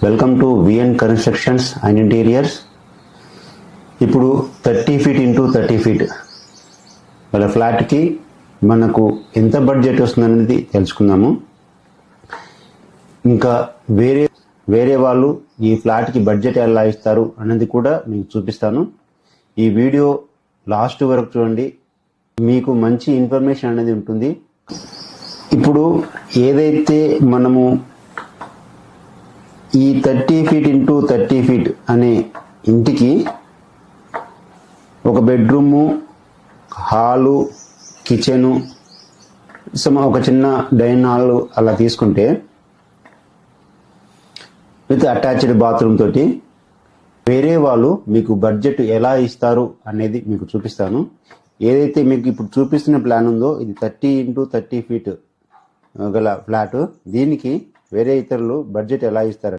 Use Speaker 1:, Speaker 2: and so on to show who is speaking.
Speaker 1: Welcome to VN constructions and interiors. ఇప్పుడు 30 feet into 30 feet వాళ్ళ ఫ్లాట్కి మనకు ఎంత బడ్జెట్ వస్తుందనేది తెలుసుకుందాము. ఇంకా వేరే వాళ్ళు ఈ ఫ్లాట్కి బడ్జెట్ ఎలా ఇస్తారు అనేది కూడా మీకు చూపిస్తాను. ఈ వీడియో లాస్ట్ వరకు చూడండి, మీకు మంచి ఇన్ఫర్మేషన్ అనేది ఉంటుంది. ఇప్పుడు ఏదైతే మనము ఈ 30 ఫీట్ ఇంటూ 30 ఫీట్ అనే ఇంటికి ఒక బెడ్రూము, హాలు, కిచెను, ఒక చిన్న డైనింగ్ హాల్ అలా తీసుకుంటే విత్ అటాచ్డ్ బాత్రూమ్ తోటి వేరే వాళ్ళు మీకు బడ్జెట్ ఎలా ఇస్తారు అనేది మీకు చూపిస్తాను. ఏదైతే మీకు ఇప్పుడు చూపిస్తున్న ప్లాన్ ఉందో ఇది 30 ఇంటూ 30 ఫీట్ గల ఫ్లాట్, దీనికి వేరే ఇతరులు బడ్జెట్ ఎలా ఇస్తారు